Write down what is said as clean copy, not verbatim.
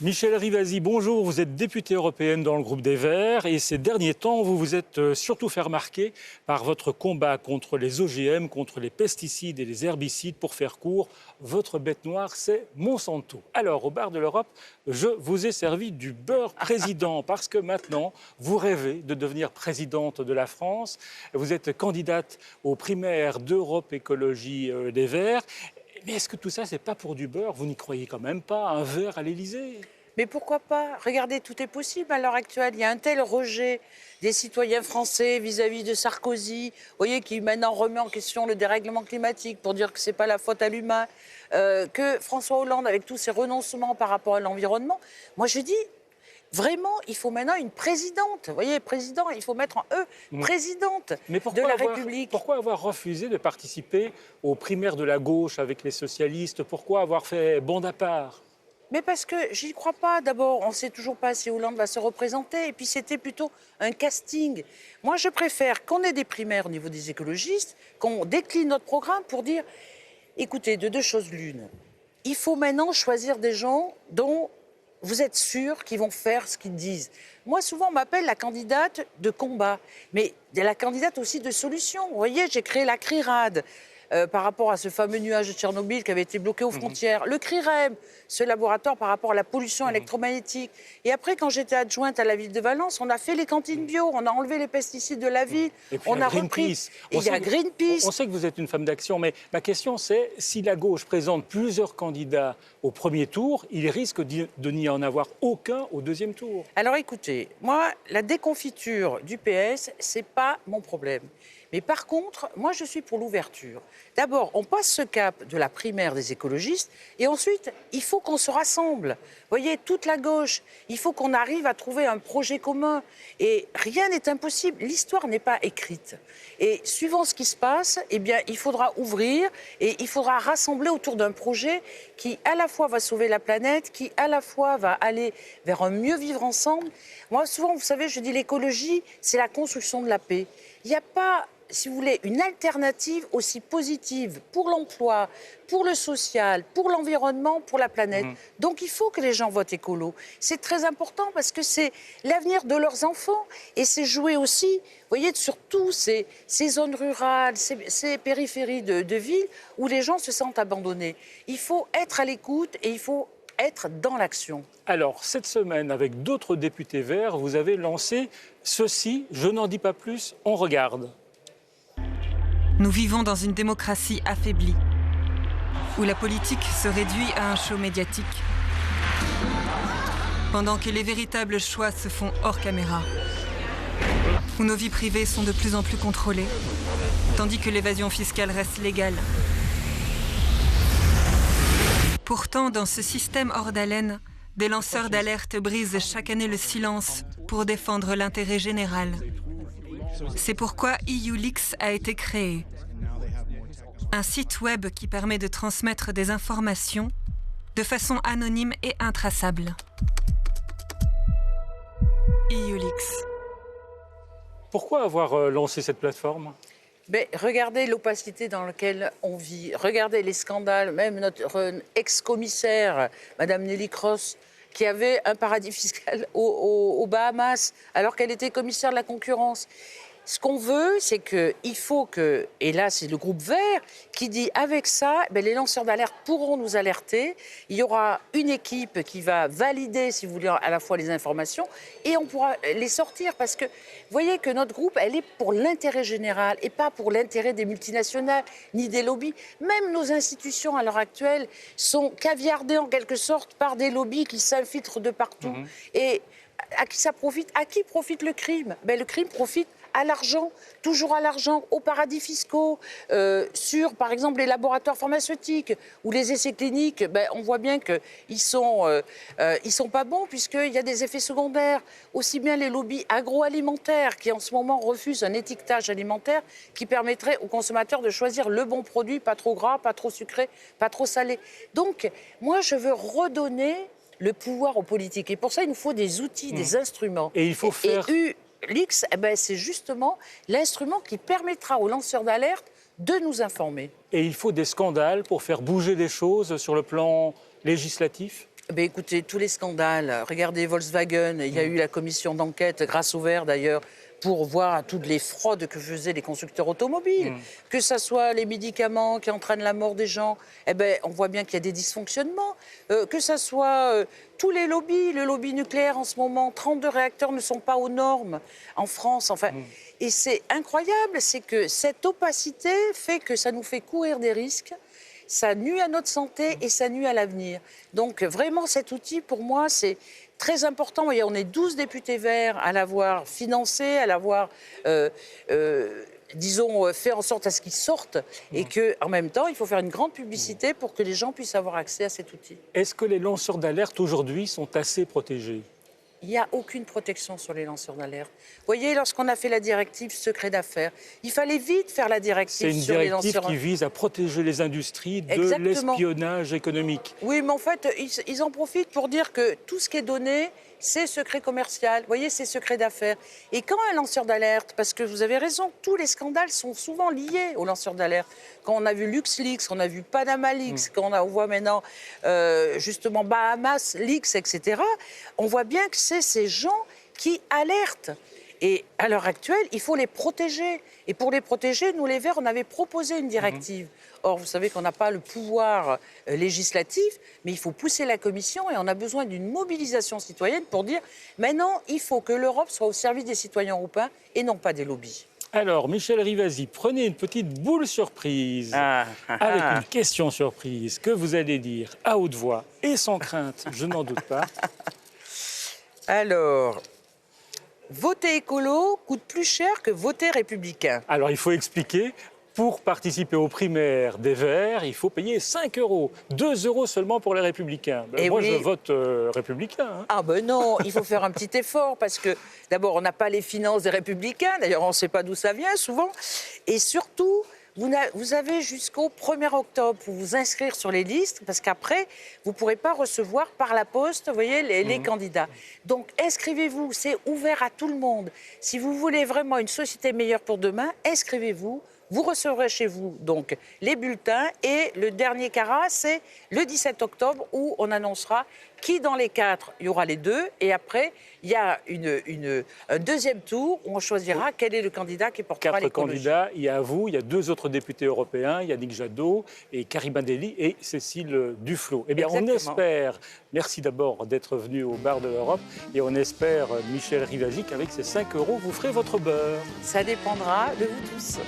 Michèle Rivasi, bonjour. Vous êtes députée européenne dans le groupe des Verts et ces derniers temps, vous vous êtes surtout fait remarquer par votre combat contre les OGM, contre les pesticides et les herbicides. Pour faire court, votre bête noire, c'est Monsanto. Alors, au bar de l'Europe, je vous ai servi du beurre président parce que maintenant, vous rêvez de devenir présidente de la France. Vous êtes candidate aux primaires d'Europe Écologie des Verts. Mais est-ce que tout ça, c'est pas pour du beurre? Vous n'y croyez quand même pas, un verre à l'Élysée? Mais pourquoi pas? Regardez, tout est possible à l'heure actuelle. Il y a un tel rejet des citoyens français vis-à-vis de Sarkozy, vous voyez, qui maintenant remet en question le dérèglement climatique pour dire que ce n'est pas la faute à l'humain, que François Hollande, avec tous ses renoncements par rapport à l'environnement. Moi, je dis, vraiment, il faut maintenant une présidente. Vous voyez, président, il faut mettre en E, présidente de la République. Pourquoi avoir refusé de participer aux primaires de la gauche avec les socialistes? Pourquoi avoir fait bande à part? Mais parce que j'y crois pas. D'abord, on ne sait toujours pas si Hollande va se représenter. Et puis, c'était plutôt un casting. Moi, je préfère qu'on ait des primaires au niveau des écologistes, qu'on décline notre programme pour dire, écoutez, de deux choses l'une. Il faut maintenant choisir des gens dont vous êtes sûr qu'ils vont faire ce qu'ils disent. Moi, souvent, on m'appelle la candidate de combat, mais la candidate aussi de solution. Vous voyez, j'ai créé la CRIRAD par rapport à ce fameux nuage de Tchernobyl qui avait été bloqué aux frontières. Le CRIREM, ce laboratoire par rapport à la pollution électromagnétique. Et après, quand j'étais adjointe à la ville de Valence, on a fait les cantines bio, on a enlevé les pesticides de la ville, et puis on a Greenpeace. repris. Et il y a Greenpeace. On sait que vous êtes une femme d'action, mais ma question c'est, si la gauche présente plusieurs candidats au premier tour, il risque de n'y en avoir aucun au deuxième tour. Alors écoutez, moi, la déconfiture du PS, c'est pas mon problème. Mais par contre, moi, je suis pour l'ouverture. D'abord, on passe ce cap de la primaire des écologistes et ensuite, il faut qu'on se rassemble. Vous voyez, toute la gauche, il faut qu'on arrive à trouver un projet commun. Et rien n'est impossible. L'histoire n'est pas écrite. Et suivant ce qui se passe, eh bien, il faudra ouvrir et il faudra rassembler autour d'un projet qui, à la fois, va sauver la planète, qui, à la fois, va aller vers un mieux vivre ensemble. Moi, souvent, vous savez, je dis l'écologie, c'est la construction de la paix. Il n'y a pas, si vous voulez, une alternative aussi positive pour l'emploi, pour le social, pour l'environnement, pour la planète. Donc il faut que les gens votent écolo. C'est très important parce que c'est l'avenir de leurs enfants et c'est jouer aussi, vous voyez, sur tous ces zones rurales, ces périphéries de villes où les gens se sentent abandonnés. Il faut être à l'écoute et il faut être dans l'action. Alors, cette semaine, avec d'autres députés verts, vous avez lancé ceci, je n'en dis pas plus, on regarde. Nous vivons dans une démocratie affaiblie, où la politique se réduit à un show médiatique, pendant que les véritables choix se font hors caméra, où nos vies privées sont de plus en plus contrôlées, tandis que l'évasion fiscale reste légale. Pourtant, dans ce système hors d'haleine, des lanceurs d'alerte brisent chaque année le silence pour défendre l'intérêt général. C'est pourquoi EULeaks a été créé. Un site web qui permet de transmettre des informations de façon anonyme et intraçable. EULeaks. Pourquoi avoir lancé cette plateforme ? Mais regardez l'opacité dans laquelle on vit. Regardez les scandales. Même notre ex-commissaire, Madame Nelly Cross, qui avait un paradis fiscal aux Bahamas, alors qu'elle était commissaire de la concurrence. Ce qu'on veut, c'est qu'il faut que, et là c'est le groupe Vert qui dit avec ça, les lanceurs d'alerte pourront nous alerter. Il y aura une équipe qui va valider, si vous voulez, à la fois les informations et on pourra les sortir. Parce que vous voyez que notre groupe, elle est pour l'intérêt général et pas pour l'intérêt des multinationales ni des lobbies. Même nos institutions à l'heure actuelle sont caviardées en quelque sorte par des lobbies qui s'infiltrent de partout. Et à qui ça profite? À qui profite le crime? Le crime profite à l'argent, toujours à l'argent, aux paradis fiscaux, sur, par exemple, les laboratoires pharmaceutiques ou les essais cliniques, on voit bien qu'ils sont pas bons puisqu'il y a des effets secondaires. Aussi bien les lobbies agroalimentaires qui, en ce moment, refusent un étiquetage alimentaire qui permettrait aux consommateurs de choisir le bon produit, pas trop gras, pas trop sucré, pas trop salé. Donc, moi, je veux redonner le pouvoir aux politiques. Et pour ça, il nous faut des outils, des instruments. Et il faut faire... EULeaks, c'est justement l'instrument qui permettra aux lanceurs d'alerte de nous informer. Et il faut des scandales pour faire bouger les choses sur le plan législatif ? Ben écoutez, tous les scandales, regardez Volkswagen, il y a eu la commission d'enquête, grâce au Vert d'ailleurs, pour voir toutes les fraudes que faisaient les constructeurs automobiles. Que ce soit les médicaments qui entraînent la mort des gens, eh ben, on voit bien qu'il y a des dysfonctionnements. Que ce soit tous les lobbies, le lobby nucléaire en ce moment, 32 réacteurs ne sont pas aux normes en France. Enfin, et c'est incroyable, c'est que cette opacité fait que ça nous fait courir des risques. Ça nuit à notre santé et ça nuit à l'avenir. Donc vraiment, cet outil, pour moi, c'est très important. Vous voyez, on est 12 députés verts à l'avoir financé, à l'avoir, disons, fait en sorte à ce qu'il sorte. Et qu'en même temps, il faut faire une grande publicité pour que les gens puissent avoir accès à cet outil. Est-ce que les lanceurs d'alerte aujourd'hui sont assez protégés? Il n'y a aucune protection sur les lanceurs d'alerte. Vous voyez, lorsqu'on a fait la directive secret d'affaires, il fallait vite faire la directive sur les lanceurs. C'est une directive qui vise à protéger les industries de l'espionnage économique. Oui, mais en fait, ils en profitent pour dire que tout ce qui est donné, c'est secret commercial. Vous voyez, c'est secret d'affaires. Et quand un lanceur d'alerte, parce que vous avez raison, tous les scandales sont souvent liés aux lanceurs d'alerte. Quand on a vu LuxLeaks, on a vu Panama Leaks, quand on voit maintenant justement Bahamas Leaks, etc., on voit bien que c'est ces gens qui alertent. Et à l'heure actuelle, il faut les protéger. Et pour les protéger, nous, les Verts, on avait proposé une directive. Or, vous savez qu'on n'a pas le pouvoir législatif, mais il faut pousser la Commission et on a besoin d'une mobilisation citoyenne pour dire maintenant, il faut que l'Europe soit au service des citoyens européens et non pas des lobbies. Alors, Michel Rivasi, prenez une petite boule surprise avec une question surprise que vous allez dire à haute voix et sans crainte, je n'en doute pas. Alors, voter écolo coûte plus cher que voter républicain. Alors, il faut expliquer. Pour participer aux primaires des Verts, il faut payer 5 €. 2 € seulement pour les Républicains. Moi, je vote républicain. Hein. Ah ben non, il faut faire un petit effort parce que d'abord, on n'a pas les finances des Républicains. D'ailleurs, on ne sait pas d'où ça vient souvent. Et surtout, vous avez jusqu'au 1er octobre pour vous inscrire sur les listes parce qu'après, vous ne pourrez pas recevoir par la poste, vous voyez, les candidats. Donc, inscrivez-vous, c'est ouvert à tout le monde. Si vous voulez vraiment une société meilleure pour demain, inscrivez-vous. Vous recevrez chez vous donc les bulletins et le dernier carat, c'est le 17 octobre où on annoncera qui dans les 4, il y aura les 2 et après il y a un deuxième tour où on choisira quel est le candidat qui portera l'écologie. 4 candidats, il y a vous, il y a 2 autres députés européens, Yannick Jadot et Karima Delli et Cécile Duflot. Eh bien, Exactement. on espère, merci d'abord d'être venu au bar de l'Europe et on espère, Michel Rivasi, qu'avec ces 5 €, vous ferez votre beurre. Ça dépendra de vous tous.